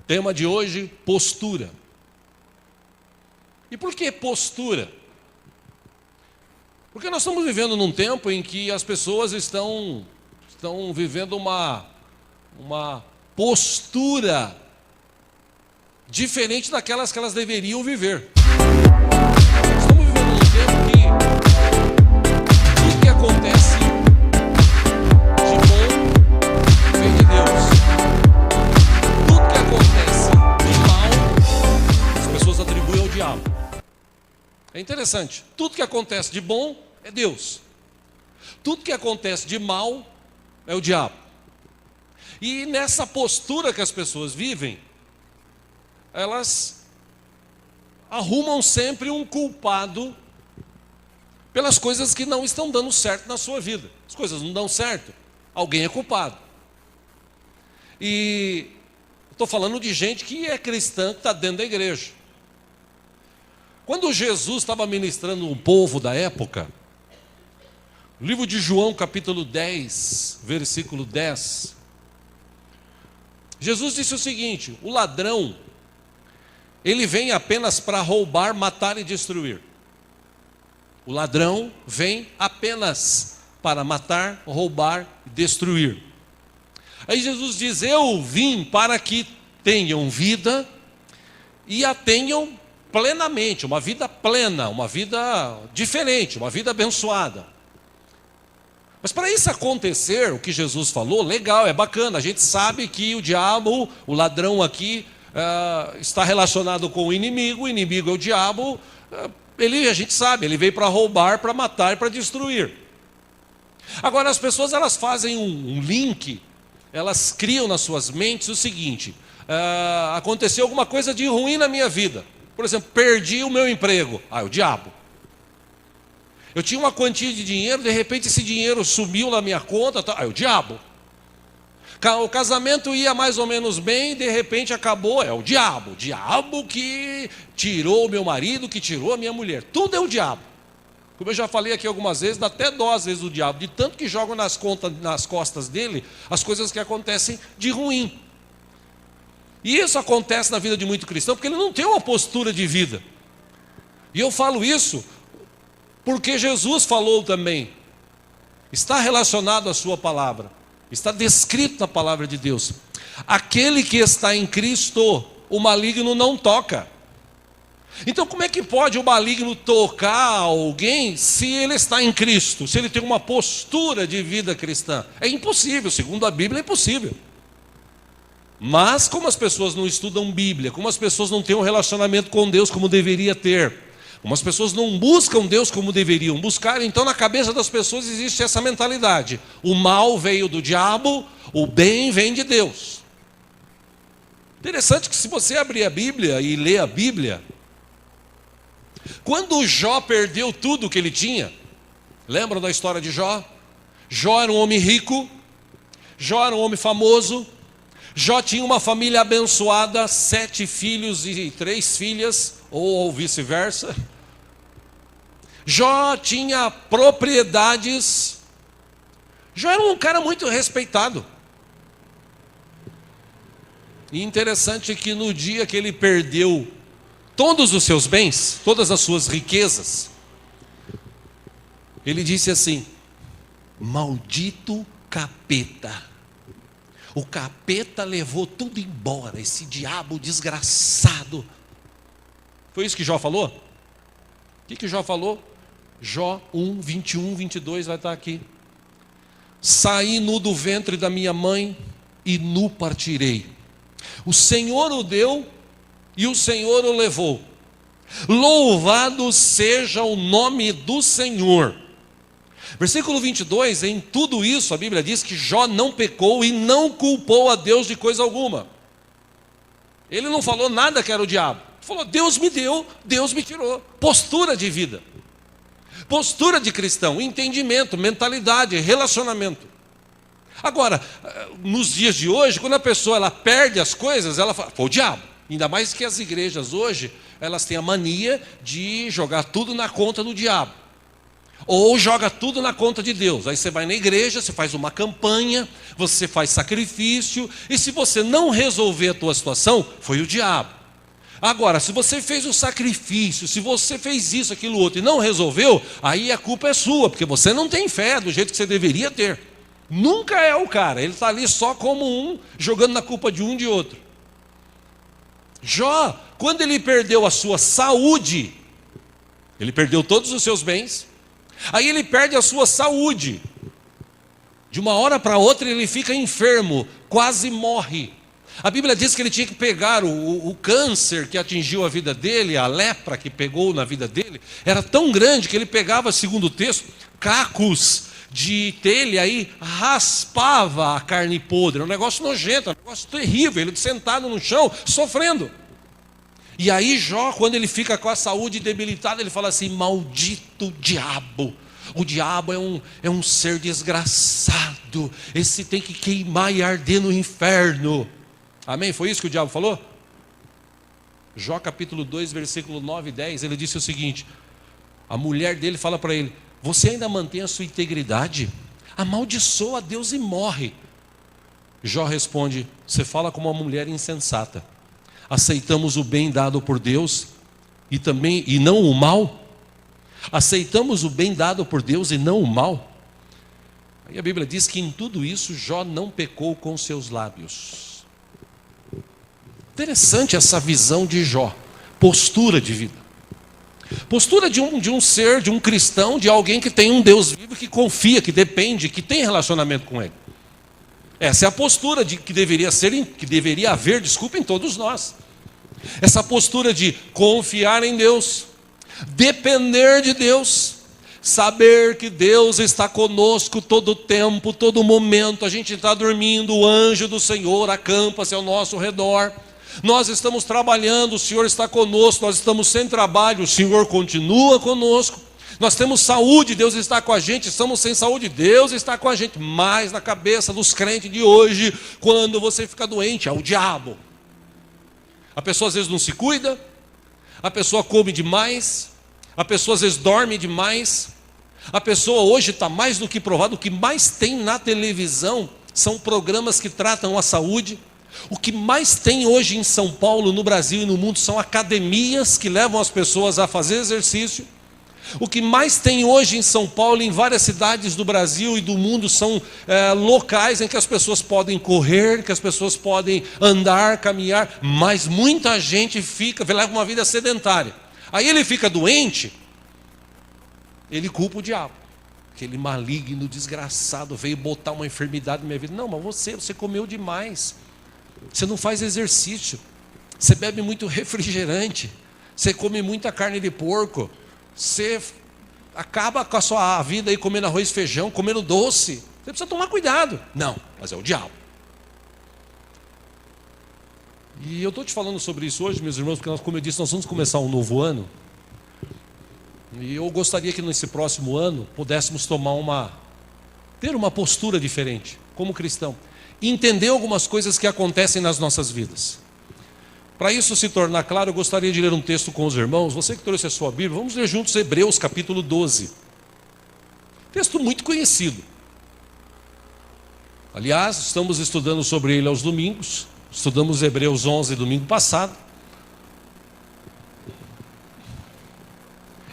Tema de hoje, postura. E por que postura? Porque nós estamos vivendo num tempo em que as pessoas estão vivendo uma postura diferente daquelas que elas deveriam viver. Estamos vivendo num tempo que tudo que acontece de bom vem de Deus. Tudo que acontece de mal, as pessoas atribuem ao diabo. É interessante. Tudo que acontece de bom é Deus. Tudo que acontece de mal é o diabo. E nessa postura que as pessoas vivem, elas arrumam sempre um culpado pelas coisas que não estão dando certo na sua vida. As coisas não dão certo, alguém é culpado. E estou falando de gente que é cristã, que está dentro da igreja. Quando Jesus estava ministrando um povo da época, no livro de João, capítulo 10, versículo 10, Jesus disse o seguinte: o ladrão, ele vem apenas para roubar, matar e destruir. O ladrão vem apenas para matar, roubar e destruir. Aí Jesus diz: eu vim para que tenham vida e a tenham plenamente, uma vida plena, uma vida diferente, uma vida abençoada. Mas para isso acontecer, o que Jesus falou, legal, é bacana, a gente sabe que o diabo, o ladrão aqui, está relacionado com o inimigo é o diabo, a gente sabe, ele veio para roubar, para matar e para destruir. Agora as pessoas elas fazem um link, elas criam nas suas mentes o seguinte: aconteceu alguma coisa de ruim na minha vida. Por exemplo, perdi o meu emprego. É o diabo. Eu tinha uma quantia de dinheiro, de repente esse dinheiro sumiu na minha conta. É o diabo. O casamento ia mais ou menos bem, de repente acabou. É o diabo. O diabo que tirou o meu marido, que tirou a minha mulher. Tudo é o diabo. Como eu já falei aqui algumas vezes, dá até dó às vezes do diabo. De tanto que jogam nas costas dele as coisas que acontecem de ruim. E isso acontece na vida de muito cristão, porque ele não tem uma postura de vida. E eu falo isso porque Jesus falou também. Está relacionado à sua palavra. Está descrito na palavra de Deus. Aquele que está em Cristo, o maligno não toca. Então como é que pode o maligno tocar alguém se ele está em Cristo? Se ele tem uma postura de vida cristã? É impossível, segundo a Bíblia é impossível. Mas como as pessoas não estudam Bíblia, como as pessoas não têm um relacionamento com Deus como deveria ter, como as pessoas não buscam Deus como deveriam buscar, então na cabeça das pessoas existe essa mentalidade: o mal veio do diabo, o bem vem de Deus. Interessante que se você abrir a Bíblia e ler a Bíblia, quando Jó perdeu tudo que ele tinha, lembram da história de Jó? Jó era um homem rico, Jó era um homem famoso, Jó tinha uma família abençoada, 7 filhos e 3 filhas, ou vice-versa. Jó tinha propriedades. Jó era um cara muito respeitado. E interessante que no dia que ele perdeu todos os seus bens, todas as suas riquezas, ele disse assim: maldito capeta. O capeta levou tudo embora, esse diabo desgraçado. Foi isso que Jó falou? O que Jó falou? Jó 1, 21, 22 vai estar aqui. Saí nu do ventre da minha mãe e nu partirei. O Senhor o deu e o Senhor o levou. Louvado seja o nome do Senhor. Versículo 22, em tudo isso a Bíblia diz que Jó não pecou e não culpou a Deus de coisa alguma. Ele não falou nada que era o diabo. Ele falou: Deus me deu, Deus me tirou. Postura de vida. Postura de cristão, entendimento, mentalidade, relacionamento. Agora, nos dias de hoje, quando a pessoa ela perde as coisas, ela fala: foi o diabo. Ainda mais que as igrejas hoje, elas têm a mania de jogar tudo na conta do diabo. Ou joga tudo na conta de Deus. Aí você vai na igreja, você faz uma campanha, você faz sacrifício, e se você não resolver a tua situação, foi o diabo. Agora, se você fez o sacrifício, se você fez isso, aquilo, outro, e não resolveu, aí a culpa é sua, porque você não tem fé do jeito que você deveria ter. Nunca é o cara, ele está ali só como um, jogando na culpa de um e de outro. Jó, quando ele perdeu a sua saúde, ele perdeu todos os seus bens, aí ele perde a sua saúde. De uma hora para outra ele fica enfermo, quase morre. A Bíblia diz que ele tinha que pegar o câncer que atingiu a vida dele, a lepra que pegou na vida dele, era tão grande que ele pegava, segundo o texto, cacos de telha aí, raspava a carne podre. É um negócio nojento, é um negócio terrível, ele sentado no chão, sofrendo. E aí Jó, quando ele fica com a saúde debilitada, ele fala assim: maldito diabo. O diabo é um ser desgraçado, esse tem que queimar e arder no inferno. Amém? Foi isso que o diabo falou? Jó capítulo 2, versículo 9 e 10, ele disse o seguinte: a mulher dele fala para ele: você ainda mantém a sua integridade? Amaldiçoa a Deus e morre. Jó responde: você fala como uma mulher insensata. Aceitamos o bem dado por Deus e não o mal? Aceitamos o bem dado por Deus e não o mal? Aí a Bíblia diz que em tudo isso Jó não pecou com seus lábios. Interessante essa visão de Jó, postura de vida. Postura de um ser, de um cristão, de alguém que tem um Deus vivo, que confia, que depende, que tem relacionamento com Ele. Essa é a postura que deveria haver, em todos nós. Essa postura de confiar em Deus, depender de Deus, saber que Deus está conosco todo o tempo, todo momento. A gente está dormindo, o anjo do Senhor acampa-se ao nosso redor. Nós estamos trabalhando, o Senhor está conosco. Nós estamos sem trabalho, o Senhor continua conosco. Nós temos saúde, Deus está com a gente. Estamos sem saúde, Deus está com a gente. Mas na cabeça dos crentes de hoje, quando você fica doente, é o diabo. A pessoa às vezes não se cuida, a pessoa come demais, a pessoa às vezes dorme demais. A pessoa hoje está mais do que provado, o que mais tem na televisão são programas que tratam a saúde. O que mais tem hoje em São Paulo, no Brasil e no mundo são academias que levam as pessoas a fazer exercício. O que mais tem hoje em São Paulo, em várias cidades do Brasil e do mundo, são locais em que as pessoas podem correr, que as pessoas podem andar, caminhar, mas muita gente leva uma vida sedentária. Aí ele fica doente, ele culpa o diabo. Aquele maligno, desgraçado, veio botar uma enfermidade na minha vida. Não, mas você comeu demais. Você não faz exercício, você bebe muito refrigerante, você come muita carne de porco, você acaba com a sua vida aí comendo arroz e feijão, comendo doce. Você precisa tomar cuidado. Não, mas é o diabo. E eu estou te falando sobre isso hoje, meus irmãos, porque como eu disse, nós vamos começar um novo ano. E eu gostaria que nesse próximo ano pudéssemos ter uma postura diferente, como cristão. Entender algumas coisas que acontecem nas nossas vidas. Para isso se tornar claro, eu gostaria de ler um texto com os irmãos. Você que trouxe a sua Bíblia, vamos ler juntos Hebreus capítulo 12. Texto muito conhecido. Aliás, estamos estudando sobre ele aos domingos. Estudamos Hebreus 11 domingo passado.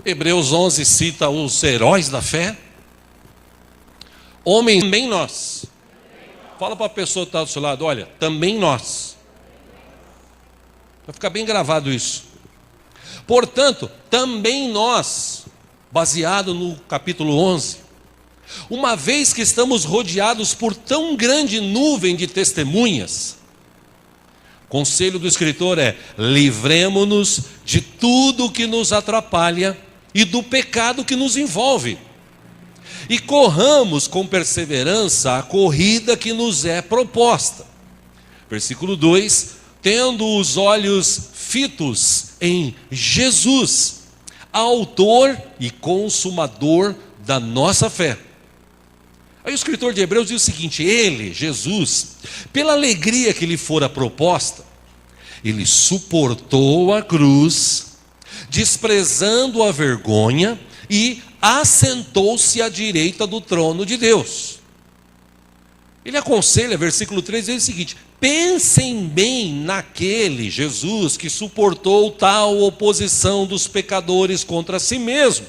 Hebreus 11 cita os heróis da fé. Homens, também nós. Fala para a pessoa que está do seu lado: olha, também nós. Vai ficar bem gravado isso. Portanto, também nós, baseado no capítulo 11, uma vez que estamos rodeados por tão grande nuvem de testemunhas, conselho do escritor é: livremo-nos de tudo que nos atrapalha e do pecado que nos envolve, e corramos com perseverança a corrida que nos é proposta. Versículo 2: tendo os olhos fitos em Jesus, autor e consumador da nossa fé. Aí o escritor de Hebreus diz o seguinte: ele, Jesus, pela alegria que lhe fora proposta, ele suportou a cruz, desprezando a vergonha, e assentou-se à direita do trono de Deus. Ele aconselha, versículo 3, diz o seguinte: pensem bem naquele Jesus que suportou tal oposição dos pecadores contra si mesmo.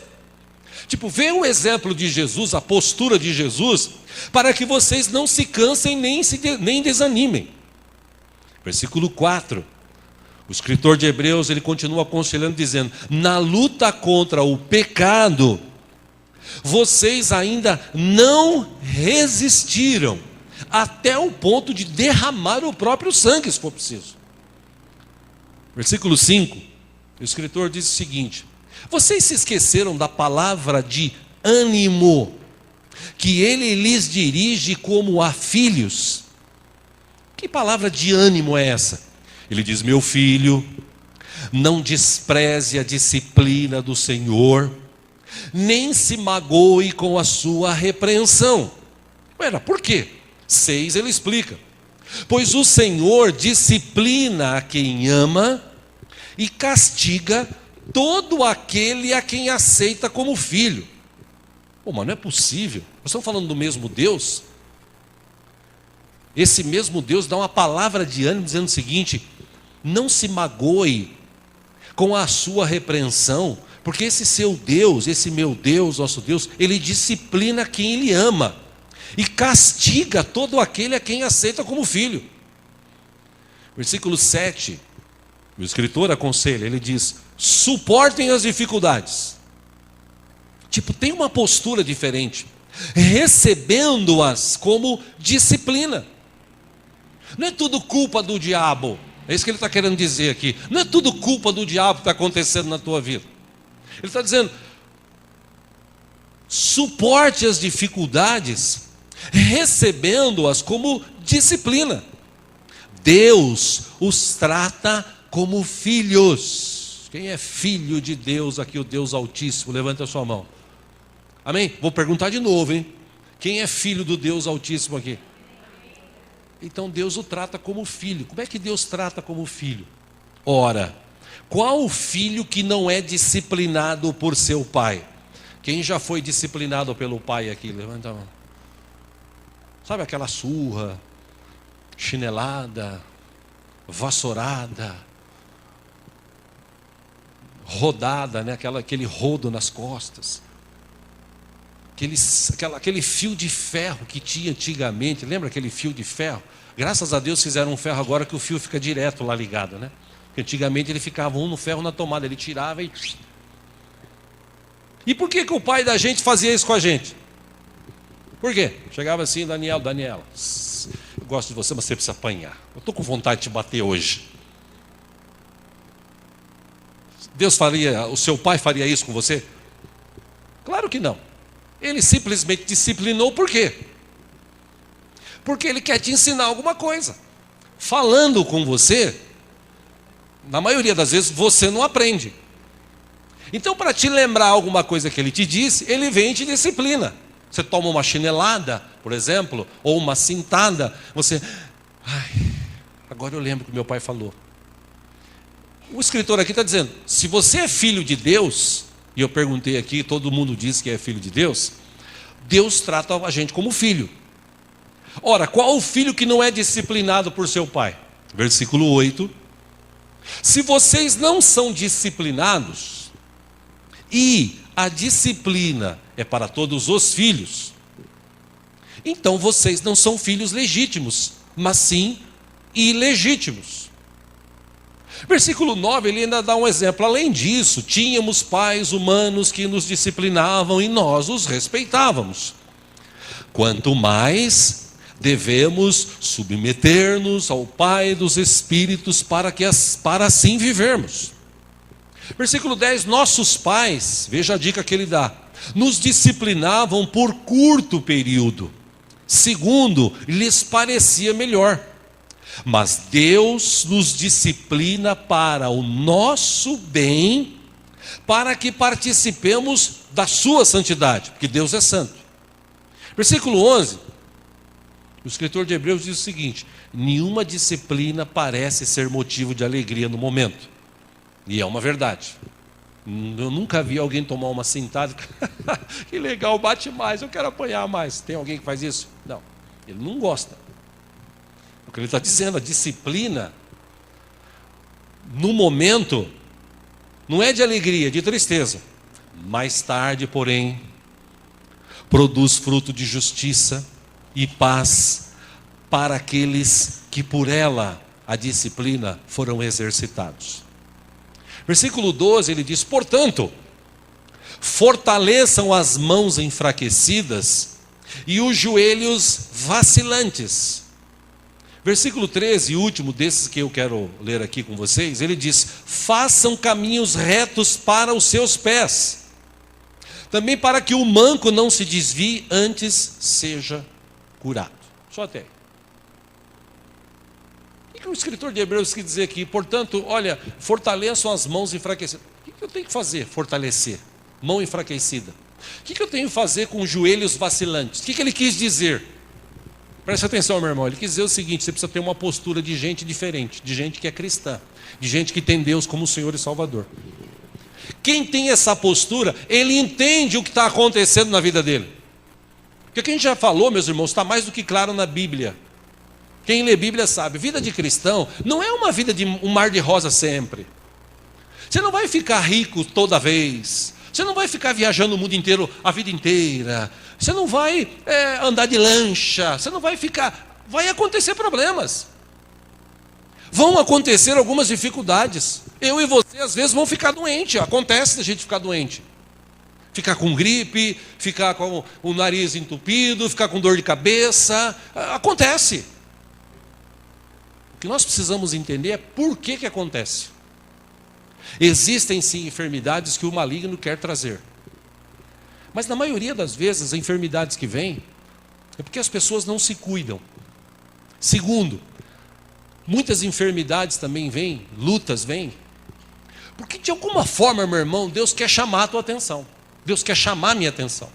Tipo, vê o exemplo de Jesus, a postura de Jesus, para que vocês não se cansem nem desanimem. Versículo 4, o escritor de Hebreus, ele continua aconselhando, dizendo: na luta contra o pecado, vocês ainda não resistiram, até o ponto de derramar o próprio sangue, se for preciso. Versículo 5, o escritor diz o seguinte: vocês se esqueceram da palavra de ânimo, que ele lhes dirige como a filhos. Que palavra de ânimo é essa? Ele diz: meu filho, não despreze a disciplina do Senhor, nem se magoe com a sua repreensão. Por quê? 6, ele explica: pois o Senhor disciplina a quem ama e castiga todo aquele a quem aceita como filho. Mas não é possível, nós estamos falando do mesmo Deus. Esse mesmo Deus dá uma palavra de ânimo dizendo o seguinte: não se magoe com a sua repreensão, porque esse seu Deus, esse meu Deus, nosso Deus, ele disciplina quem ele ama e castiga todo aquele a quem aceita como filho. Versículo 7, o escritor aconselha, ele diz: suportem as dificuldades. Tipo, tem uma postura diferente, recebendo-as como disciplina. Não é tudo culpa do diabo, é isso que ele está querendo dizer aqui. Não é tudo culpa do diabo que está acontecendo na tua vida. Ele está dizendo: suporte as dificuldades, recebendo-as como disciplina. Deus os trata como filhos. Quem é filho de Deus aqui, o Deus Altíssimo? Levanta a sua mão. Amém? Vou perguntar de novo, hein? Quem é filho do Deus Altíssimo aqui? Então Deus o trata como filho. Como é que Deus trata como filho? Ora, qual o filho que não é disciplinado por seu pai? Quem já foi disciplinado pelo pai aqui? Levanta a mão. Sabe aquela surra, chinelada, vassourada, rodada, né? Aquele rodo nas costas, aquele fio de ferro que tinha antigamente. Lembra aquele fio de ferro? Graças a Deus fizeram um ferro agora que o fio fica direto lá ligado, né? Porque antigamente ele ficava um no ferro na tomada, ele tirava e... E por que o pai da gente fazia isso com a gente? Por quê? Chegava assim: Daniela, eu gosto de você, mas você precisa apanhar. Eu estou com vontade de te bater hoje. O seu pai faria isso com você? Claro que não. Ele simplesmente disciplinou, por quê? Porque ele quer te ensinar alguma coisa. Falando com você, na maioria das vezes você não aprende. Então, para te lembrar alguma coisa que ele te disse, ele vem e te disciplina. Você toma uma chinelada, por exemplo, ou uma cintada, você... agora eu lembro o que meu pai falou. O escritor aqui está dizendo: se você é filho de Deus, e eu perguntei aqui, todo mundo diz que é filho de Deus, Deus trata a gente como filho. Ora, qual o filho que não é disciplinado por seu pai? Versículo 8. Se vocês não são disciplinados, e a disciplina é para todos os filhos, então vocês não são filhos legítimos, mas sim ilegítimos. Versículo 9, ele ainda dá um exemplo. Além disso, tínhamos pais humanos que nos disciplinavam e nós os respeitávamos. Quanto mais devemos submeter-nos ao Pai dos Espíritos para assim vivermos. Versículo 10, nossos pais, veja a dica que ele dá, nos disciplinavam por curto período, segundo lhes parecia melhor. Mas Deus nos disciplina para o nosso bem, para que participemos da sua santidade, porque Deus é santo. Versículo 11, o escritor de Hebreus diz o seguinte: nenhuma disciplina parece ser motivo de alegria no momento. E é uma verdade. Eu nunca vi alguém tomar uma cintada. Que legal, bate mais, eu quero apanhar mais. Tem alguém que faz isso? Não, ele não gosta. O que ele está dizendo, a disciplina, no momento, não é de alegria, é de tristeza. Mais tarde, porém, produz fruto de justiça e paz para aqueles que por ela, a disciplina, foram exercitados. Versículo 12, ele diz: portanto, fortaleçam as mãos enfraquecidas e os joelhos vacilantes. Versículo 13, último desses que eu quero ler aqui com vocês, ele diz: façam caminhos retos para os seus pés, também para que o manco não se desvie, antes seja curado. Só até aí. O que o escritor de Hebreus quer dizer aqui? Portanto, olha, fortaleçam as mãos enfraquecidas. O que eu tenho que fazer? Fortalecer. Mão enfraquecida. O que eu tenho que fazer com joelhos vacilantes? O que ele quis dizer? Preste atenção, meu irmão. Ele quis dizer o seguinte: você precisa ter uma postura de gente diferente, de gente que é cristã, de gente que tem Deus como Senhor e Salvador. Quem tem essa postura, ele entende o que está acontecendo na vida dele. Porque o que a gente já falou, meus irmãos, está mais do que claro na Bíblia. Quem lê Bíblia sabe, vida de cristão não é uma vida de um mar de rosa sempre. Você não vai ficar rico toda vez. Você não vai ficar viajando o mundo inteiro a vida inteira. Você não vai andar de lancha. Você não vai ficar... Vai acontecer problemas. Vão acontecer algumas dificuldades. Eu e você às vezes vão ficar doentes. Acontece da gente ficar doente. Ficar com gripe, ficar com o nariz entupido, ficar com dor de cabeça. Acontece. O que nós precisamos entender é por que acontece. Existem sim enfermidades que o maligno quer trazer. Mas na maioria das vezes, as enfermidades que vêm é porque as pessoas não se cuidam. Segundo, muitas enfermidades também vêm, lutas vêm, porque de alguma forma, meu irmão, Deus quer chamar a tua atenção. Deus quer chamar a minha atenção.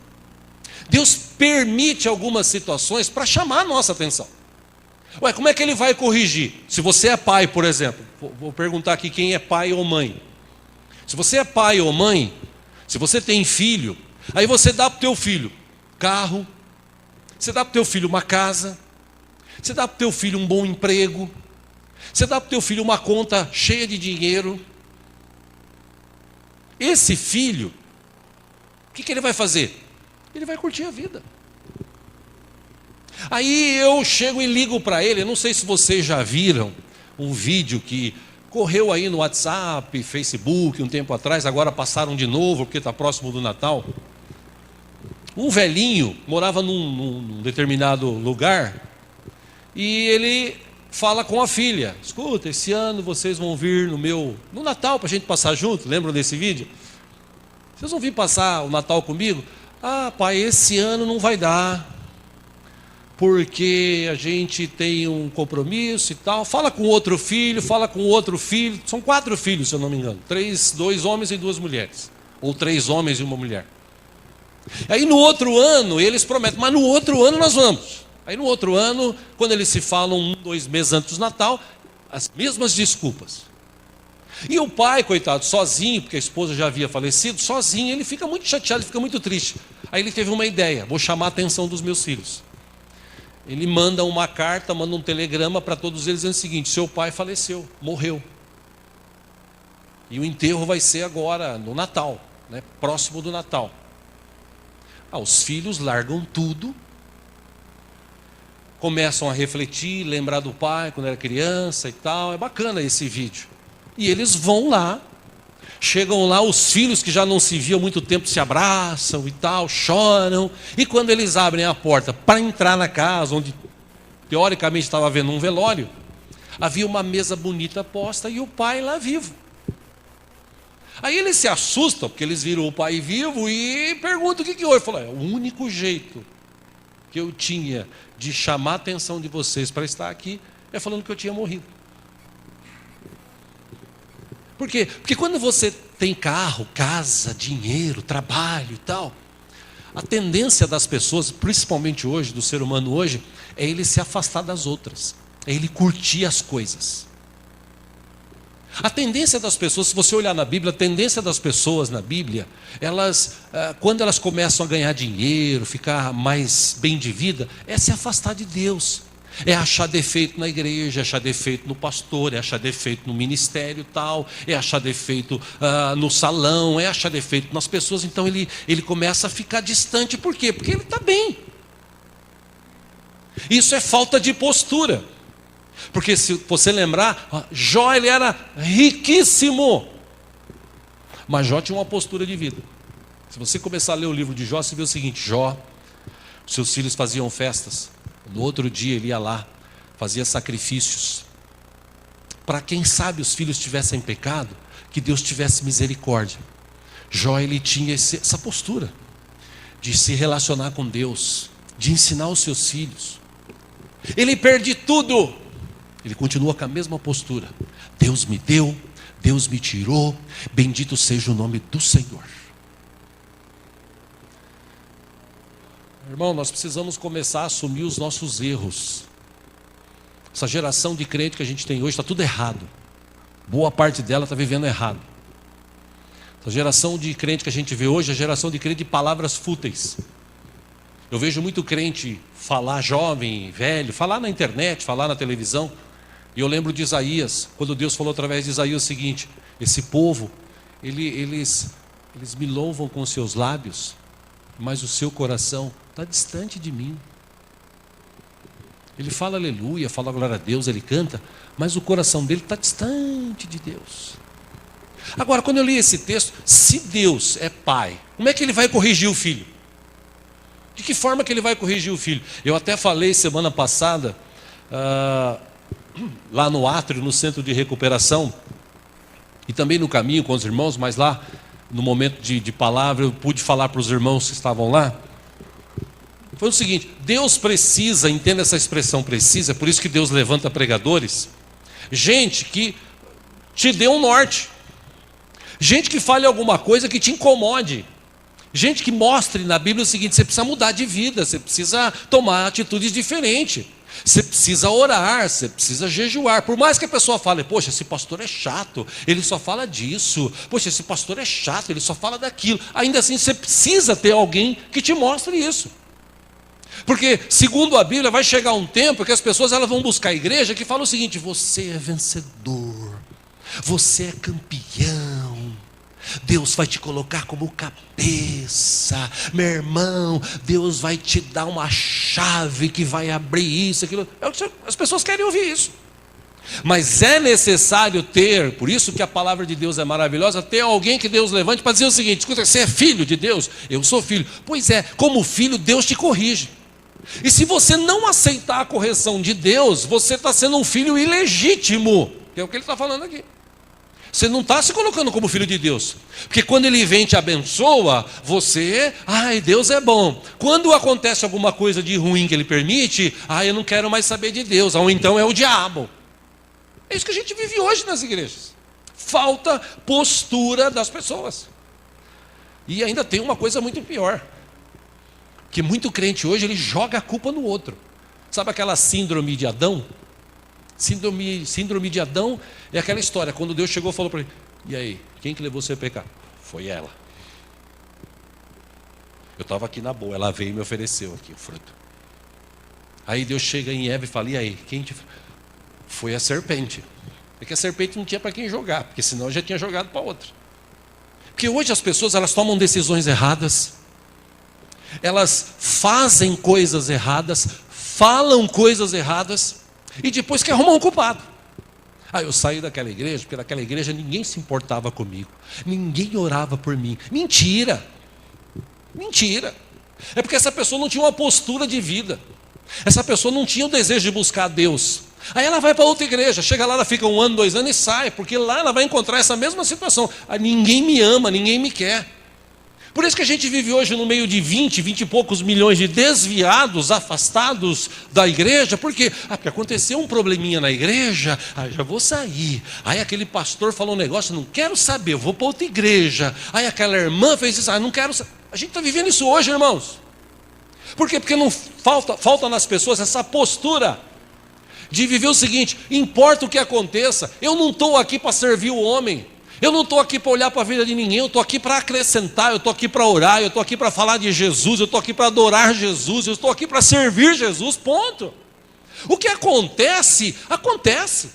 Deus permite algumas situações para chamar a nossa atenção. Ué, como é que ele vai corrigir? Se você é pai, por exemplo, vou perguntar aqui quem é pai ou mãe. Se você é pai ou mãe, se você tem filho, aí você dá para o teu filho carro, você dá para o teu filho uma casa, você dá para o teu filho um bom emprego, você dá para o teu filho uma conta cheia de dinheiro. Esse filho, o que ele vai fazer? Ele vai curtir a vida. Aí eu chego e ligo para ele. Eu não sei se vocês já viram um vídeo que correu aí no WhatsApp, Facebook um tempo atrás, agora passaram de novo porque está próximo do Natal. Um velhinho morava num determinado lugar e ele fala com a filha: escuta, esse ano vocês vão vir no Natal para a gente passar junto. Lembram desse vídeo? Vocês vão vir passar o Natal comigo? Ah, pai, esse ano não vai dar, porque a gente tem um compromisso e tal. Fala com outro filho, são 4 filhos, se eu não me engano, 2 homens e 2 mulheres, ou 3 homens e 1 mulher. Aí no outro ano, eles prometem, mas no outro ano nós vamos. Aí no outro ano, quando eles se falam 1, 2 meses antes do Natal, as mesmas desculpas. E o pai, coitado, sozinho, porque a esposa já havia falecido, sozinho, ele fica muito chateado, ele fica muito triste. Aí ele teve uma ideia: vou chamar a atenção dos meus filhos. Ele manda uma carta, manda um telegrama para todos eles dizendo o seguinte: seu pai faleceu, morreu. E o enterro vai ser agora, no Natal, né, próximo do Natal. Os filhos largam tudo, começam a refletir, lembrar do pai quando era criança e tal. É bacana esse vídeo. E eles vão lá, chegam lá, os filhos que já não se viam há muito tempo se abraçam e tal, choram. E quando eles abrem a porta para entrar na casa, onde teoricamente estava havendo um velório, havia uma mesa bonita posta e o pai lá vivo. Aí eles se assustam, porque eles viram o pai vivo e perguntam: o que houve? Falaram: é o único jeito que eu tinha de chamar a atenção de vocês para estar aqui é falando que eu tinha morrido. Por quê? Porque quando você tem carro, casa, dinheiro, trabalho e tal, a tendência das pessoas, principalmente hoje, do ser humano hoje, é ele se afastar das outras, é ele curtir as coisas. A tendência das pessoas, se você olhar na Bíblia, a tendência das pessoas na Bíblia, elas, quando elas começam a ganhar dinheiro, ficar mais bem de vida, é se afastar de Deus. É achar defeito na igreja, é achar defeito no pastor, é achar defeito no ministério tal, é achar defeito no salão, é achar defeito nas pessoas. Então ele começa a ficar distante. Por quê? Porque ele está bem. Isso é falta de postura. Porque se você lembrar, Jó ele era riquíssimo, mas Jó tinha uma postura de vida. Se você começar a ler o livro de Jó, você vê o seguinte: Jó, seus filhos faziam festas, no outro dia ele ia lá, fazia sacrifícios, para quem sabe os filhos tivessem pecado, que Deus tivesse misericórdia. Jó ele tinha essa postura de se relacionar com Deus, de ensinar os seus filhos. Ele perde tudo, ele continua com a mesma postura. Deus me deu, Deus me tirou, bendito seja o nome do Senhor. Irmão, nós precisamos começar a assumir os nossos erros. Essa geração de crente que a gente tem hoje está tudo errado. Boa parte dela está vivendo errado. Essa geração de crente que a gente vê hoje é a geração de crente de palavras fúteis. Eu vejo muito crente falar, jovem, velho, falar na internet, falar na televisão. E eu lembro de Isaías, quando Deus falou através de Isaías o seguinte: esse povo, eles me louvam com os seus lábios, mas o seu coração está distante de mim. Ele fala aleluia, fala glória a Deus, ele canta, mas o coração dele está distante de Deus. Agora, quando eu li esse texto, se Deus é pai, como é que ele vai corrigir o filho? De que forma que ele vai corrigir o filho? Eu até falei semana passada, lá no átrio, no centro de recuperação, e também no caminho com os irmãos, mas lá, no momento de palavra, eu pude falar para os irmãos que estavam lá. Foi o seguinte: Deus precisa, entenda essa expressão precisa, é por isso que Deus levanta pregadores, gente que te dê um norte, gente que fale alguma coisa que te incomode, gente que mostre na Bíblia o seguinte: você precisa mudar de vida, você precisa tomar atitudes diferentes, você precisa orar, você precisa jejuar. Por mais que a pessoa fale: poxa, esse pastor é chato, ele só fala disso, poxa, esse pastor é chato, ele só fala daquilo. Ainda assim você precisa ter alguém que te mostre isso. Porque, segundo a Bíblia, vai chegar um tempo que as pessoas elas vão buscar a igreja que fala o seguinte: você é vencedor, você é campeão, Deus vai te colocar como cabeça, meu irmão, Deus vai te dar uma chave que vai abrir isso, aquilo. As pessoas querem ouvir isso. Mas é necessário ter, por isso que a palavra de Deus é maravilhosa, ter alguém que Deus levante para dizer o seguinte: escuta, você é filho de Deus? Eu sou filho. Pois é, como filho, Deus te corrige. E se você não aceitar a correção de Deus, você está sendo um filho ilegítimo, que é o que ele está falando aqui. Você não está se colocando como filho de Deus, porque quando ele vem e te abençoa, você, ai, Deus é bom. Quando acontece alguma coisa de ruim que ele permite, eu não quero mais saber de Deus, ou então é o diabo. É isso que a gente vive hoje nas igrejas. Falta postura das pessoas. E ainda tem uma coisa muito pior, que muito crente hoje, ele joga a culpa no outro. Sabe aquela síndrome de Adão? Síndrome de Adão é aquela história, quando Deus chegou e falou para ele: e aí, quem que levou você a pecar? Foi ela. Eu estava aqui na boa, ela veio e me ofereceu aqui o fruto. Aí Deus chega em Eva e fala: e aí, quem te... Foi a serpente. É que a serpente não tinha para quem jogar, porque senão eu já tinha jogado para outra. Porque hoje as pessoas elas tomam decisões erradas, elas fazem coisas erradas, falam coisas erradas, e depois que arrumam um culpado. Eu saí daquela igreja, porque naquela igreja ninguém se importava comigo, ninguém orava por mim. Mentira, mentira. É porque essa pessoa não tinha uma postura de vida, essa pessoa não tinha o desejo de buscar a Deus. Aí ela vai para outra igreja, chega lá, ela fica 1 ano, 2 anos e sai, porque lá ela vai encontrar essa mesma situação. Ninguém me ama, ninguém me quer. Por isso que a gente vive hoje no meio de 20 e poucos milhões de desviados, afastados da igreja. Por quê? Porque aconteceu um probleminha na igreja, já vou sair. Aí aquele pastor falou um negócio, não quero saber, eu vou para outra igreja. Aí aquela irmã fez isso, não quero saber. A gente está vivendo isso hoje, irmãos. Por quê? Porque não falta nas pessoas essa postura. de viver o seguinte: importa o que aconteça, eu não estou aqui para servir o homem, eu não estou aqui para olhar para a vida de ninguém, eu estou aqui para acrescentar, eu estou aqui para orar, eu estou aqui para falar de Jesus, eu estou aqui para adorar Jesus, eu estou aqui para servir Jesus, ponto. O que acontece, acontece,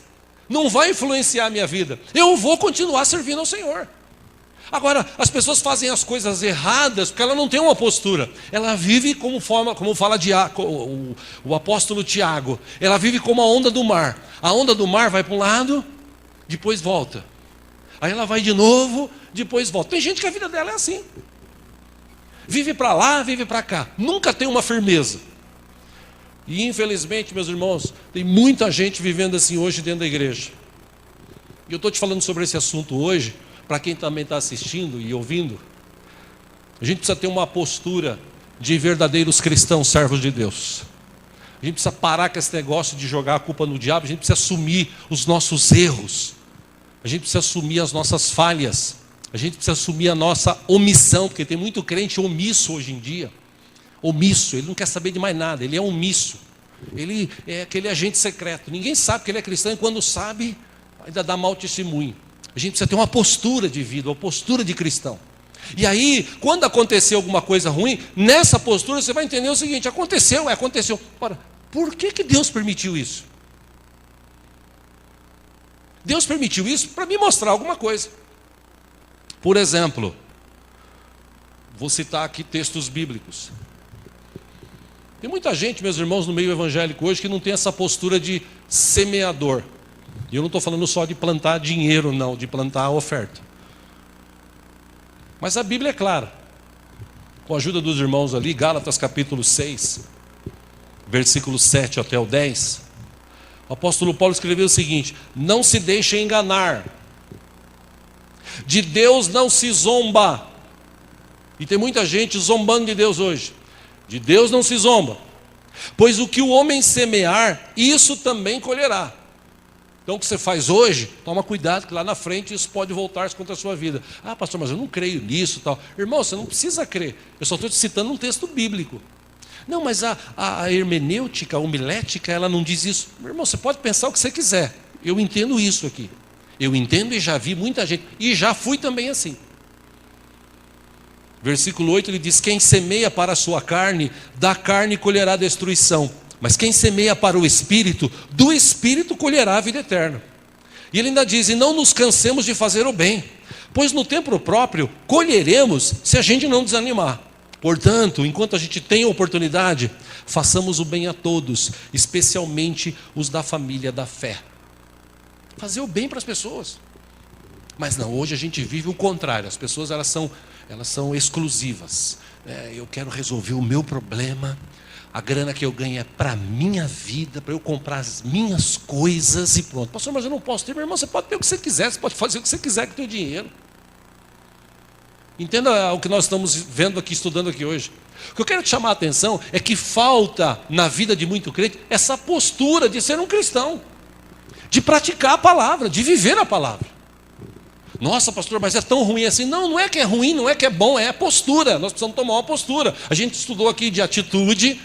não vai influenciar a minha vida, eu vou continuar servindo ao Senhor. Agora, as pessoas fazem as coisas erradas porque ela não tem uma postura. Ela vive como fala o apóstolo Tiago. Ela vive como a onda do mar. A onda do mar vai para um lado, depois volta. Aí ela vai de novo, depois volta. Tem gente que a vida dela é assim. Vive para lá, vive para cá. Nunca tem uma firmeza. E infelizmente, meus irmãos, tem muita gente vivendo assim hoje dentro da igreja. E eu estou te falando sobre esse assunto hoje, para quem também está assistindo e ouvindo. A gente precisa ter uma postura de verdadeiros cristãos, servos de Deus. A gente precisa parar com esse negócio de jogar a culpa no diabo. A gente precisa assumir os nossos erros. A gente precisa assumir as nossas falhas. A gente precisa assumir a nossa omissão, porque tem muito crente omisso hoje em dia. Omisso, ele não quer saber de mais nada, ele é omisso. Ele é aquele agente secreto. Ninguém sabe que ele é cristão e quando sabe, ainda dá mau testemunho. A gente precisa ter uma postura de vida, uma postura de cristão. E aí, quando acontecer alguma coisa ruim, nessa postura você vai entender o seguinte: aconteceu. Ora, por que Deus permitiu isso? Deus permitiu isso para me mostrar alguma coisa. Por exemplo, vou citar aqui textos bíblicos. Tem muita gente, meus irmãos, no meio evangélico hoje que não tem essa postura de semeador. E eu não estou falando só de plantar dinheiro, não, de plantar a oferta. Mas a Bíblia é clara. Com a ajuda dos irmãos ali, Gálatas capítulo 6, versículo 7 até o 10, o apóstolo Paulo escreveu o seguinte: não se deixe enganar, de Deus não se zomba. E tem muita gente zombando de Deus hoje. De Deus não se zomba, pois o que o homem semear, isso também colherá. Então o que você faz hoje, toma cuidado que lá na frente isso pode voltar-se contra a sua vida. Ah, pastor, mas eu não creio nisso tal. Irmão, você não precisa crer. Eu só estou te citando um texto bíblico. Não, mas a hermenêutica, a homilética, ela não diz isso. Irmão, você pode pensar o que você quiser. Eu entendo isso aqui. Eu entendo e já vi muita gente. E já fui também assim. Versículo 8, ele diz: quem semeia para a sua carne, da carne colherá destruição. Mas quem semeia para o Espírito, do Espírito colherá a vida eterna. E ele ainda diz: e não nos cansemos de fazer o bem, pois no tempo próprio colheremos se a gente não desanimar. Portanto, enquanto a gente tem a oportunidade, façamos o bem a todos, especialmente os da família da fé. Fazer o bem para as pessoas. Mas não, hoje a gente vive o contrário. As pessoas elas são exclusivas. Eu quero resolver o meu problema. A grana que eu ganho é para a minha vida, para eu comprar as minhas coisas e pronto. Pastor, mas eu não posso ter. Meu irmão, você pode ter o que você quiser, você pode fazer o que você quiser com o teu dinheiro. Entenda o que nós estamos vendo aqui, estudando aqui hoje. O que eu quero te chamar a atenção é que falta na vida de muito crente essa postura de ser um cristão, de praticar a palavra, de viver a palavra. Nossa, pastor, mas é tão ruim assim. Não, não é que é ruim, não é que é bom, é a postura. Nós precisamos tomar uma postura. A gente estudou aqui de atitude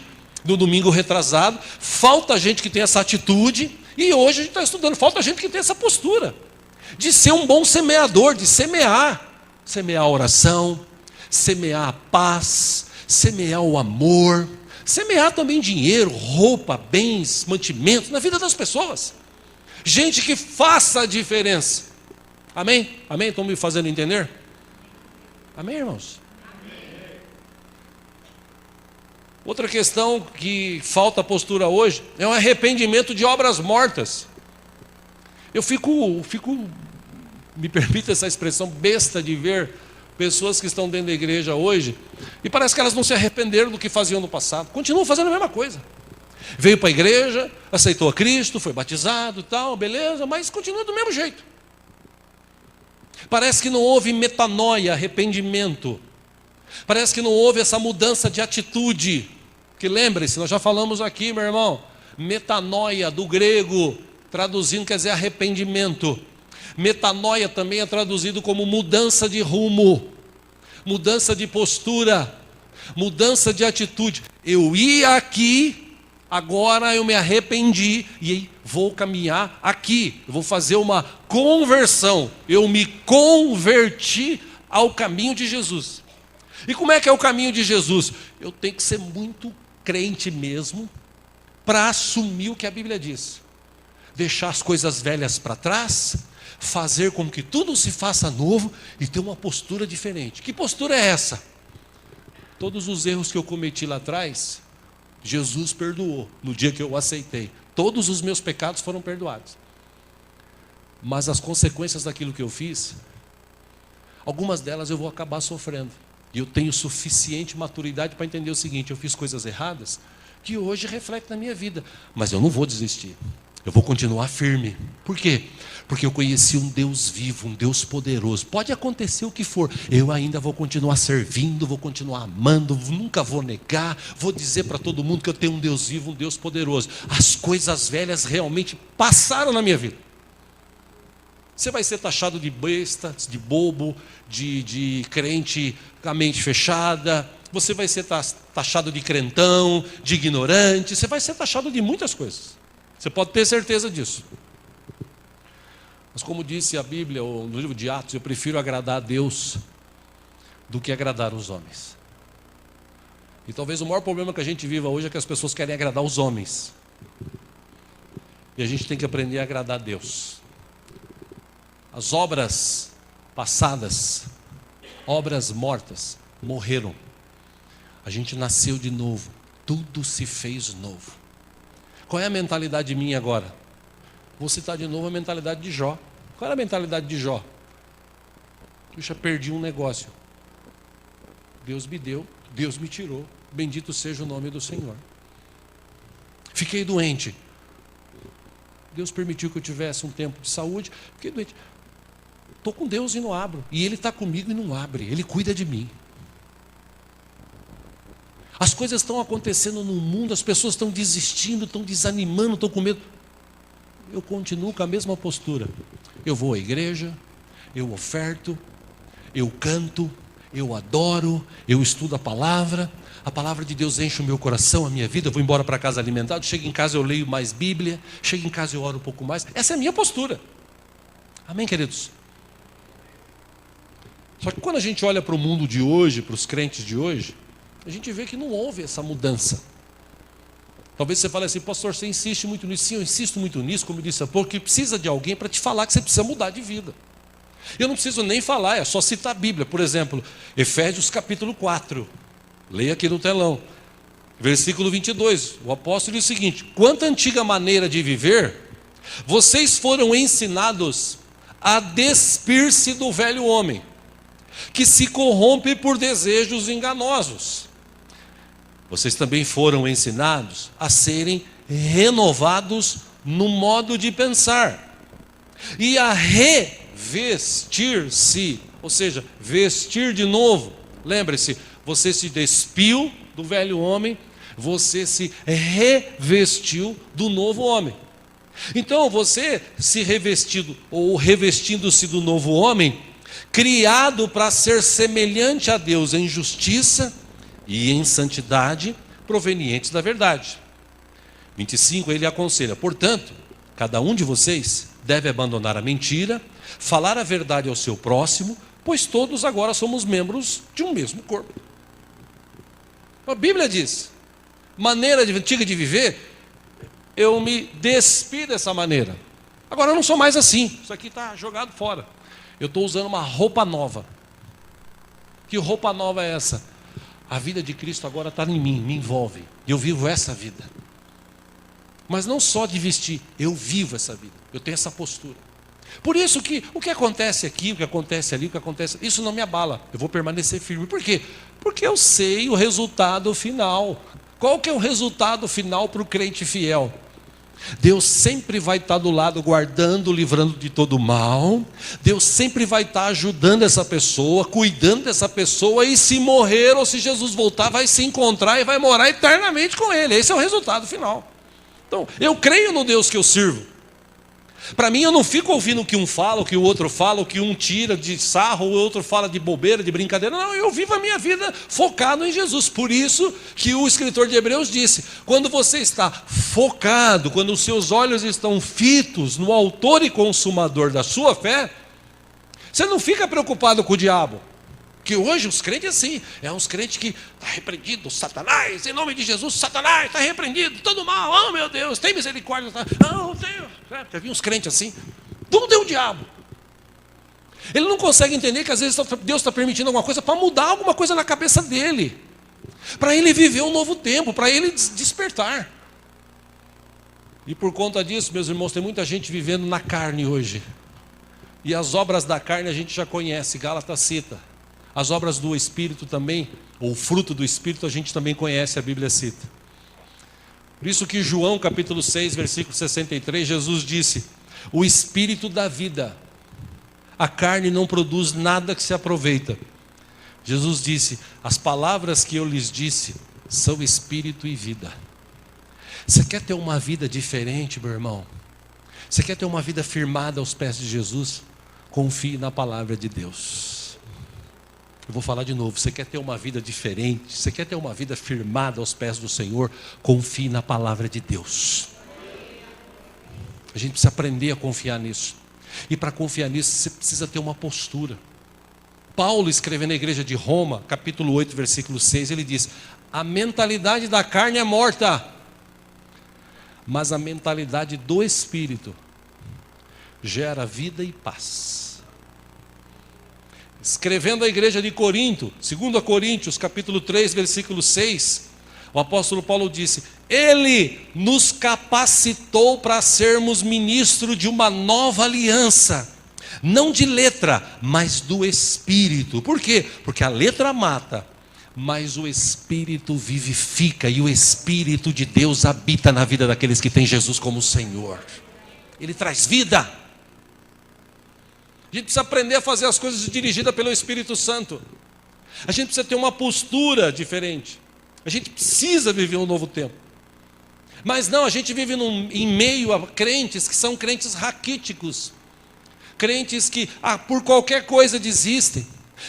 no domingo retrasado. Falta gente que tem essa atitude. E hoje a gente está estudando. Falta gente que tem essa postura de ser um bom semeador, de semear. Semear a oração, semear a paz, semear o amor, semear também dinheiro, roupa, bens, mantimentos na vida das pessoas. Gente que faça a diferença. Amém? Amém? Estão me fazendo entender? Amém, irmãos? Amém. Outra questão que falta postura hoje é o arrependimento de obras mortas. Eu fico, me permita essa expressão, besta de ver pessoas que estão dentro da igreja hoje e parece que elas não se arrependeram do que faziam no passado. Continuam fazendo a mesma coisa. Veio para a igreja, aceitou a Cristo, foi batizado e tal, beleza, mas continua do mesmo jeito. Parece que não houve metanoia, arrependimento. Parece que não houve essa mudança de atitude. Que lembre-se, nós já falamos aqui, meu irmão, metanoia do grego, traduzindo quer dizer arrependimento. Metanoia também é traduzido como mudança de rumo, mudança de postura, mudança de atitude. Eu ia aqui, Agora eu me arrependi e vou caminhar aqui. Eu vou fazer uma conversão. Eu me converti ao caminho de Jesus. E como é que é o caminho de Jesus? Eu tenho que ser muito crente mesmo para assumir o que a Bíblia diz. Deixar as coisas velhas para trás, fazer com que tudo se faça novo e ter uma postura diferente. Que postura é essa? Todos os erros que eu cometi lá atrás, Jesus perdoou no dia que eu o aceitei. Todos os meus pecados foram perdoados. Mas as consequências daquilo que eu fiz, algumas delas eu vou acabar sofrendo. E eu tenho suficiente maturidade para entender o seguinte: eu fiz coisas erradas que hoje refletem na minha vida, mas eu não vou desistir. Eu vou continuar firme. Por quê? Porque eu conheci um Deus vivo, um Deus poderoso. Pode acontecer o que for, eu ainda vou continuar servindo, vou continuar amando, nunca vou negar, vou dizer para todo mundo que eu tenho um Deus vivo, um Deus poderoso. As coisas velhas realmente passaram na minha vida. Você vai ser taxado de besta, de bobo, de crente com a mente fechada. Você vai ser taxado de crentão, de ignorante. Você vai ser taxado de muitas coisas. Você pode ter certeza disso. Mas como disse a Bíblia, ou no livro de Atos, eu prefiro agradar a Deus do que agradar os homens. E talvez o maior problema que a gente viva hoje é que as pessoas querem agradar os homens. E a gente tem que aprender a agradar a Deus. As obras passadas, obras mortas, morreram. A gente nasceu de novo. Tudo se fez novo. Qual é a mentalidade minha agora? Vou citar de novo a mentalidade de Jó. Qual era a mentalidade de Jó? Puxa, perdi um negócio. Deus me deu, Deus me tirou. Bendito seja o nome do Senhor. Fiquei doente. Deus permitiu que eu tivesse um tempo de saúde. Fiquei doente. Estou com Deus e não abro. E Ele está comigo e não abre. Ele cuida de mim. As coisas estão acontecendo no mundo, as pessoas estão desistindo, estão desanimando, estão com medo. Eu continuo com a mesma postura. Eu vou à igreja, eu oferto, eu canto, eu adoro, eu estudo a palavra de Deus enche o meu coração, a minha vida. Eu vou embora para casa alimentado, chego em casa eu leio mais Bíblia, chego em casa eu oro um pouco mais. Essa é a minha postura. Amém, queridos? Só que quando a gente olha para o mundo de hoje, para os crentes de hoje, a gente vê que não houve essa mudança. Talvez você fale assim: pastor, você insiste muito nisso. Sim, eu insisto muito nisso, como eu disse há pouco, que precisa de alguém para te falar que você precisa mudar de vida. Eu não preciso nem falar, é só citar a Bíblia. Por exemplo, Efésios capítulo 4. Leia aqui no telão. Versículo 22. O apóstolo diz o seguinte: quanto à antiga maneira de viver, vocês foram ensinados a despir-se do velho homem, que se corrompe por desejos enganosos. Vocês também foram ensinados a serem renovados no modo de pensar e a revestir-se, ou seja, vestir de novo. Lembre-se, você se despiu do velho homem, você se revestiu do novo homem. Então você se revestido ou revestindo-se do novo homem, criado para ser semelhante a Deus em justiça e em santidade provenientes da verdade. 25, ele aconselha: portanto, cada um de vocês deve abandonar a mentira, falar a verdade ao seu próximo, pois todos agora somos membros de um mesmo corpo. A Bíblia diz: maneira antiga de viver, eu me despi dessa maneira. Agora eu não sou mais assim, isso aqui está jogado fora. Eu estou usando uma roupa nova. Que roupa nova é essa? A vida de Cristo agora está em mim, me envolve. Eu vivo essa vida. Mas não só de vestir, eu vivo essa vida. Eu tenho essa postura. Por isso que o que acontece aqui, o que acontece ali, o que acontece, isso não me abala. Eu vou permanecer firme. Por quê? Porque eu sei o resultado final. Qual que é o resultado final para o crente fiel? Deus sempre vai estar do lado, guardando, livrando de todo mal. Deus sempre vai estar ajudando essa pessoa, cuidando dessa pessoa, e se morrer ou se Jesus voltar, vai se encontrar e vai morar eternamente com Ele. Esse é o resultado final. Então, eu creio no Deus que eu sirvo. Para mim, eu não fico ouvindo o que um fala, o que o outro fala, o que um tira de sarro, o outro fala de bobeira, de brincadeira. Não, eu vivo a minha vida focado em Jesus. Por isso que o escritor de Hebreus disse: quando você está focado, quando os seus olhos estão fitos no autor e consumador da sua fé, você não fica preocupado com o diabo. Que hoje os crentes assim, uns crentes que está repreendido, Satanás, em nome de Jesus, Satanás, está repreendido, todo mal, oh meu Deus, tem misericórdia, não, tenho. Já vi uns crentes assim, tudo é o diabo. Ele não consegue entender que às vezes Deus está permitindo alguma coisa para mudar alguma coisa na cabeça dele, para ele viver um novo tempo, para ele despertar. E por conta disso, meus irmãos, tem muita gente vivendo na carne hoje, e as obras da carne a gente já conhece, Gálatas cita. As obras do Espírito também, ou o fruto do Espírito, a gente também conhece, a Bíblia cita. Por isso que João capítulo 6, versículo 63, Jesus disse: o Espírito dá vida, a carne não produz nada que se aproveita. Jesus disse: as palavras que eu lhes disse são Espírito e vida. Você quer ter uma vida diferente, meu irmão? Você quer ter uma vida firmada aos pés de Jesus? Confie na palavra de Deus. Eu vou falar de novo: você quer ter uma vida diferente, você quer ter uma vida firmada aos pés do Senhor, confie na palavra de Deus. A gente precisa aprender a confiar nisso. E para confiar nisso, você precisa ter uma postura. Paulo, escrevendo na igreja de Roma, capítulo 8, versículo 6, ele diz: a mentalidade da carne é morta, mas a mentalidade do Espírito gera vida e paz. Escrevendo à igreja de Corinto, 2 Coríntios, capítulo 3, versículo 6, o apóstolo Paulo disse: ele nos capacitou para sermos ministros de uma nova aliança, não de letra, mas do Espírito. Por quê? Porque a letra mata, mas o Espírito vivifica, e o Espírito de Deus habita na vida daqueles que têm Jesus como Senhor. Ele traz vida. A gente precisa aprender a fazer as coisas dirigidas pelo Espírito Santo. A gente precisa ter uma postura diferente. A gente precisa viver um novo tempo. Mas não, a gente vive em meio a crentes que são crentes raquíticos. Crentes que por qualquer coisa desistem.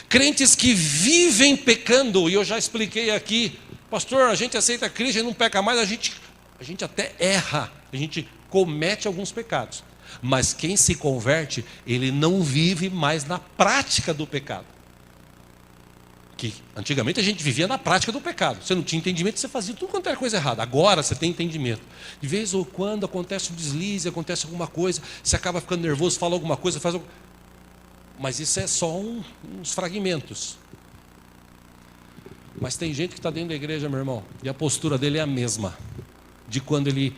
Crentes que vivem pecando. E eu já expliquei aqui: pastor, a gente aceita Cristo, a gente não peca mais, a gente até erra. A gente comete alguns pecados. Mas quem se converte, ele não vive mais na prática do pecado. Que antigamente a gente vivia na prática do pecado. Você não tinha entendimento, você fazia tudo quanto era coisa errada. Agora você tem entendimento. De vez ou quando acontece um deslize, acontece alguma coisa, você acaba ficando nervoso, fala alguma coisa, faz alguma... Mas isso é só uns fragmentos. Mas tem gente que está dentro da igreja, meu irmão, e a postura dele é a mesma de quando ele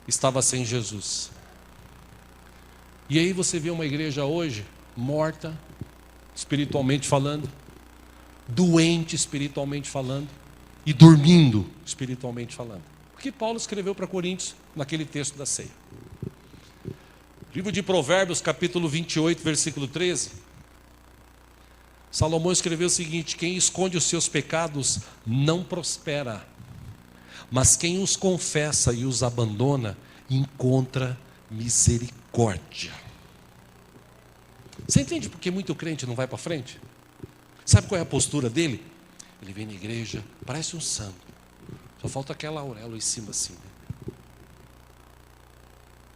estava sem Jesus. E aí você vê uma igreja hoje morta, espiritualmente falando, doente espiritualmente falando, e dormindo espiritualmente falando. O que Paulo escreveu para Coríntios naquele texto da ceia. Livro de Provérbios, capítulo 28, versículo 13. Salomão escreveu o seguinte: quem esconde os seus pecados não prospera, mas quem os confessa e os abandona encontra misericórdia. Você entende por que muito crente não vai para frente? Sabe qual é a postura dele? Ele vem na igreja, parece um santo, só falta aquela auréola em cima assim, né?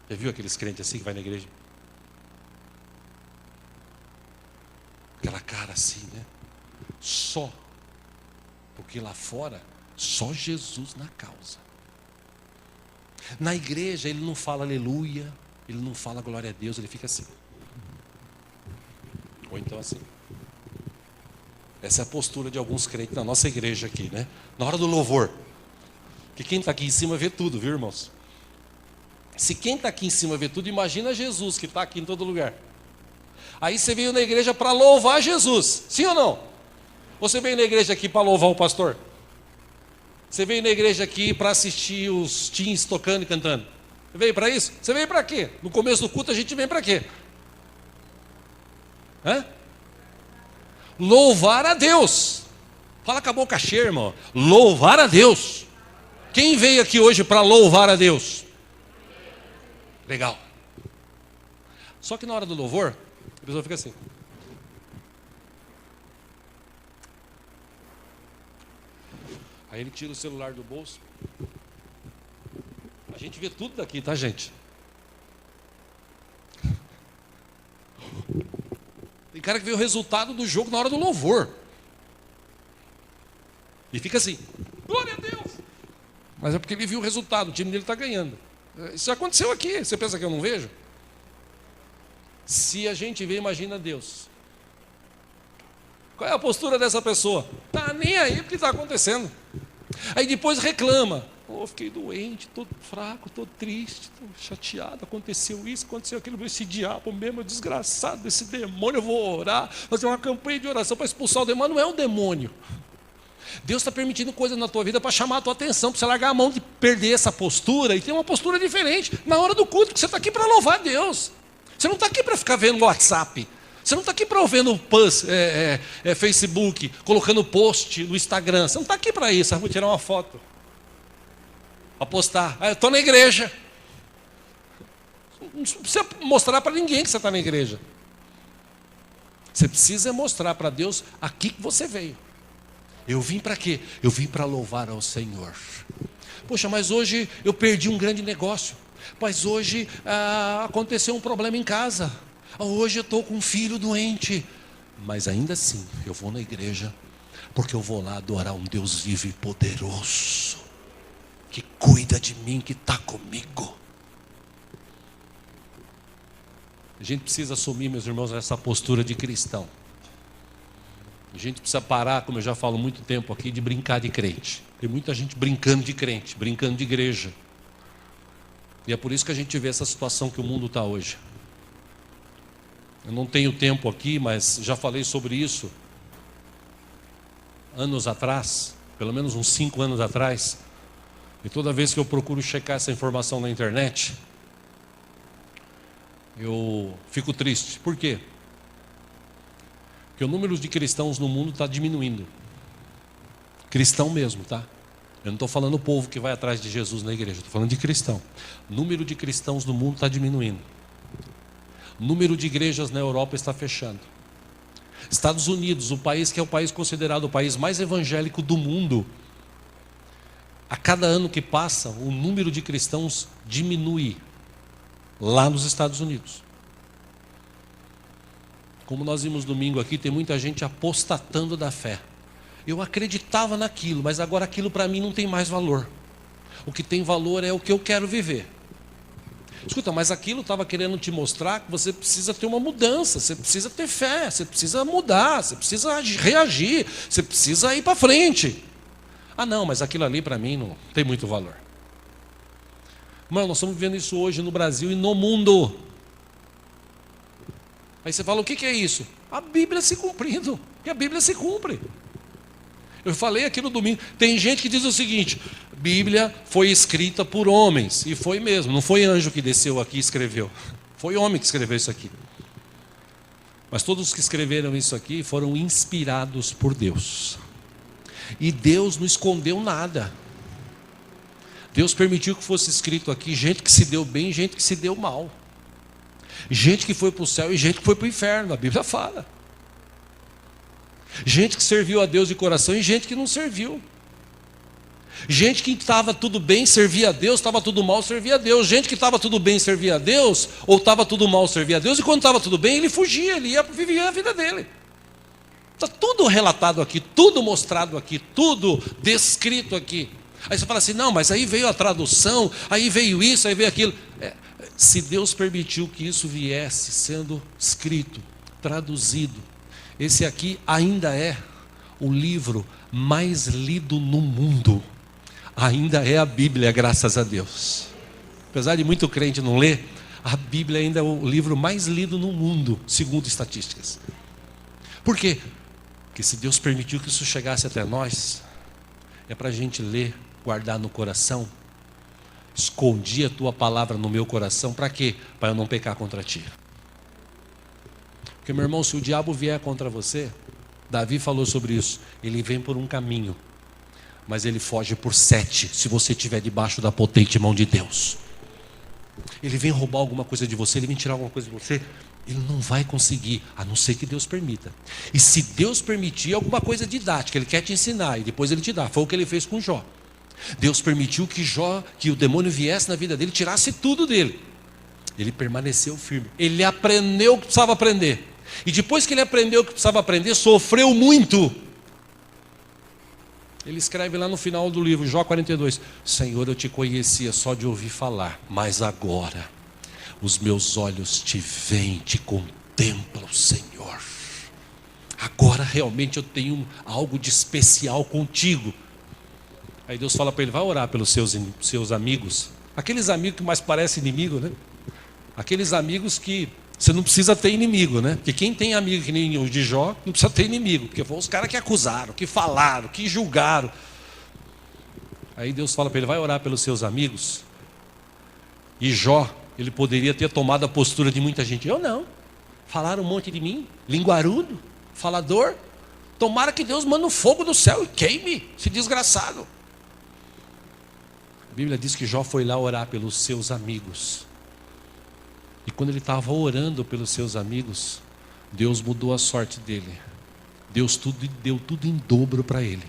Já viu aqueles crentes assim que vai na igreja? Aquela cara assim, né? Só, porque lá fora só Jesus na causa. Na igreja ele não fala aleluia, ele não fala glória a Deus, ele fica assim. Ou então assim. Essa é a postura de alguns crentes na nossa igreja aqui, né? Na hora do louvor. Porque quem está aqui em cima vê tudo, viu, irmãos? Se quem está aqui em cima vê tudo, imagina Jesus que está aqui em todo lugar. Aí você veio na igreja para louvar Jesus, sim ou não? Ou você veio na igreja aqui para louvar o pastor? Você veio na igreja aqui para assistir os teens tocando e cantando? Você veio para isso? Você veio para quê? No começo do culto a gente vem para quê? Louvar a Deus. Fala com a boca cheia, irmão. Louvar a Deus. Quem veio aqui hoje para louvar a Deus? Legal. Só que na hora do louvor, a pessoa fica assim. Aí ele tira o celular do bolso. A gente vê tudo daqui, tá, gente? Tem cara que vê o resultado do jogo na hora do louvor. E fica assim, glória a Deus! Mas é porque ele viu o resultado, o time dele está ganhando. Isso aconteceu aqui, você pensa que eu não vejo? Se a gente vê, imagina Deus. Qual é a postura dessa pessoa? Tá nem aí porque está acontecendo. Aí depois reclama. Fiquei doente, todo fraco, todo triste, todo chateado, aconteceu isso, aconteceu aquilo, esse diabo mesmo, desgraçado, esse demônio, eu vou orar, fazer uma campanha de oração para expulsar o demônio. Não é um demônio. Deus está permitindo coisas na tua vida para chamar a tua atenção, para você largar a mão de perder essa postura e ter uma postura diferente na hora do culto, porque você está aqui para louvar a Deus. Você não está aqui para ficar vendo WhatsApp. Você não está aqui para vendo Facebook, colocando post no Instagram. Você não está aqui para isso. Vou tirar uma foto, para postar. Eu estou na igreja. Não precisa mostrar para ninguém que você está na igreja. Você precisa mostrar para Deus aqui que você veio. Eu vim para quê? Eu vim para louvar ao Senhor. Poxa, mas hoje eu perdi um grande negócio. Mas hoje aconteceu um problema em casa. Hoje eu estou com um filho doente. Mas ainda assim, eu vou na igreja, porque eu vou lá adorar um Deus vivo e poderoso, que cuida de mim, que está comigo. A gente precisa assumir, meus irmãos, essa postura de cristão. A gente precisa parar, como eu já falo há muito tempo aqui, de brincar de crente. Tem muita gente brincando de crente, brincando de igreja. E é por isso que a gente vê essa situação que o mundo está hoje. Eu não tenho tempo aqui, mas já falei sobre isso anos atrás, pelo menos uns 5 anos atrás. E toda vez que eu procuro checar essa informação na internet, eu fico triste. Por quê? Porque o número de cristãos no mundo está diminuindo. Cristão mesmo, tá? Eu não estou falando o povo que vai atrás de Jesus na igreja, estou falando de cristão. O número de cristãos no mundo está diminuindo. O número de igrejas na Europa está fechando. Estados Unidos, o país que é o país considerado o país mais evangélico do mundo, a cada ano que passa, o número de cristãos diminui lá nos Estados Unidos. Como nós vimos domingo aqui, tem muita gente apostatando da fé. Eu acreditava naquilo, mas agora aquilo para mim não tem mais valor. O que tem valor é o que eu quero viver. Escuta, mas aquilo estava querendo te mostrar que você precisa ter uma mudança, você precisa ter fé, você precisa mudar, você precisa reagir, você precisa ir para frente. Ah não, mas aquilo ali para mim não tem muito valor. Mano, nós estamos vivendo isso hoje no Brasil e no mundo. Aí você fala, o que é isso? A Bíblia se cumprindo, e a Bíblia se cumpre. Eu falei aqui no domingo, tem gente que diz o seguinte, Bíblia foi escrita por homens, e foi mesmo, não foi anjo que desceu aqui e escreveu, foi homem que escreveu isso aqui. Mas todos os que escreveram isso aqui foram inspirados por Deus. E Deus não escondeu nada. Deus permitiu que fosse escrito aqui gente que se deu bem e gente que se deu mal. Gente que foi para o céu e gente que foi para o inferno, a Bíblia fala. Gente que serviu a Deus de coração e gente que não serviu. Gente que estava tudo bem, servia a Deus, estava tudo mal, servia a Deus. Gente que estava tudo bem, servia a Deus, ou estava tudo mal, servia a Deus. E quando estava tudo bem, ele fugia, ele ia viver a vida dele. Está tudo relatado aqui, tudo mostrado aqui, tudo descrito aqui. Aí você fala assim, não, mas aí veio a tradução, aí veio isso, aí veio aquilo. Se Deus permitiu que isso viesse sendo escrito, traduzido, esse aqui ainda é o livro mais lido no mundo. Ainda é a Bíblia, graças a Deus. Apesar de muito crente não ler, a Bíblia ainda é o livro mais lido no mundo, segundo estatísticas. Por quê? Porque se Deus permitiu que isso chegasse até nós, é para a gente ler, guardar no coração. Escondi a tua palavra no meu coração, para quê? Para eu não pecar contra ti. Porque, meu irmão, se o diabo vier contra você, Davi falou sobre isso, ele vem por um caminho, mas ele foge por 7, se você estiver debaixo da potente mão de Deus. ele vem roubar alguma coisa de você, ele vem tirar alguma coisa de você, ele não vai conseguir, a não ser que Deus permita. E se Deus permitir alguma coisa didática, ele quer te ensinar e depois ele te dá. Foi o que ele fez com Jó. Deus permitiu que o demônio viesse na vida dele, tirasse tudo dele. Ele permaneceu firme. Ele aprendeu o que precisava aprender. E depois que ele aprendeu o que precisava aprender, sofreu muito. Ele escreve lá no final do livro, Jó 42, Senhor, eu te conhecia só de ouvir falar, mas agora os meus olhos te veem, te contemplam, Senhor. Agora realmente eu tenho algo de especial contigo. Aí Deus fala para ele, vai orar pelos seus amigos. Aqueles amigos que mais parecem inimigo, né? Aqueles amigos que você não precisa ter inimigo, né? Porque quem tem amigo que nem o de Jó, não precisa ter inimigo. Porque foram os caras que acusaram, que falaram, que julgaram. Aí Deus fala para ele, vai orar pelos seus amigos. E Jó, ele poderia ter tomado a postura de muita gente. Eu não. Falaram um monte de mim, linguarudo, falador. Tomara que Deus mande um fogo do céu e queime esse desgraçado. A Bíblia diz que Jó foi lá orar pelos seus amigos. E quando ele estava orando pelos seus amigos, Deus mudou a sorte dele. Deus deu tudo em dobro para ele.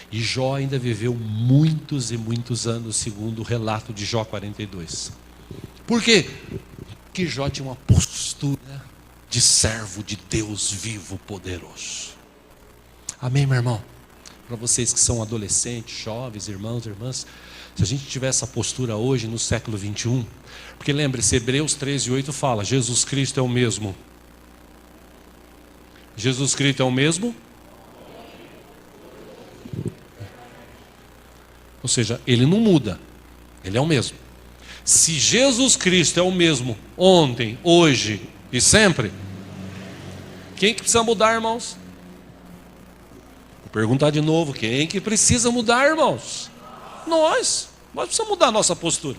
E Jó ainda viveu muitos e muitos anos, segundo o relato de Jó 42. Por quê? Porque Jó tinha uma postura de servo de Deus vivo, poderoso. Amém, meu irmão? Para vocês que são adolescentes, jovens, irmãos, irmãs, se a gente tiver essa postura hoje no século 21, porque lembre-se, Hebreus 13:8 fala, Jesus Cristo é o mesmo. Jesus Cristo é o mesmo? Ou seja, ele não muda, ele é o mesmo. Se Jesus Cristo é o mesmo ontem, hoje e sempre, quem que precisa mudar, irmãos? Vou perguntar de novo, quem que precisa mudar, irmãos? Nós precisamos mudar a nossa postura.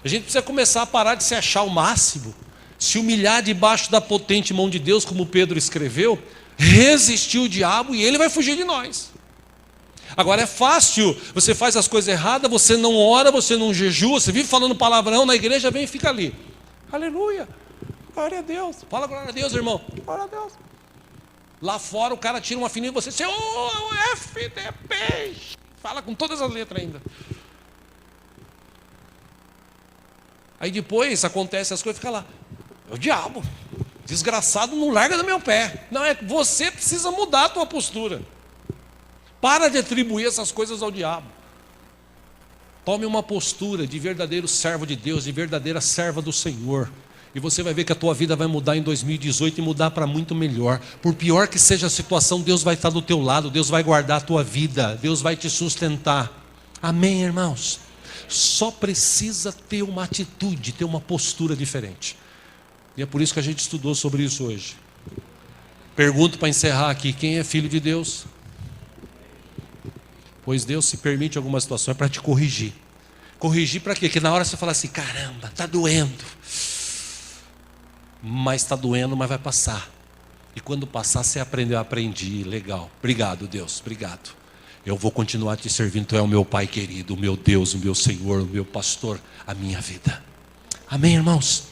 A gente precisa começar a parar de se achar o máximo, se humilhar debaixo da potente mão de Deus, como Pedro escreveu, resistir o diabo e ele vai fugir de nós. Agora é fácil, você faz as coisas erradas, você não ora, você não jejua, você vive falando palavrão na igreja, vem e fica ali. Aleluia, glória a Deus, fala glória a Deus, irmão, glória a Deus. Lá fora o cara tira uma fininha e você, FDP, fala com todas as letras ainda. Aí depois acontece as coisas, fica lá, é o diabo, desgraçado, não larga do meu pé. Não, é que você precisa mudar a tua postura. Para de atribuir essas coisas ao diabo. Tome uma postura de verdadeiro servo de Deus, de verdadeira serva do Senhor. E você vai ver que a tua vida vai mudar em 2018 e mudar para muito melhor. Por pior que seja a situação, Deus vai estar do teu lado, Deus vai guardar a tua vida, Deus vai te sustentar. Amém, irmãos? Só precisa ter uma atitude, ter uma postura diferente. E é por isso que a gente estudou sobre isso hoje. Pergunto para encerrar aqui, quem é filho de Deus? Pois Deus se permite alguma situação é para te corrigir. Corrigir para quê? Que na hora você fala assim, caramba, está doendo. Mas está doendo, mas vai passar. E quando passar, você aprendeu, aprendi, legal. Obrigado, Deus, obrigado. Eu vou continuar te servindo, tu é o meu Pai querido, o meu Deus, o meu Senhor, o meu pastor, a minha vida. Amém, irmãos?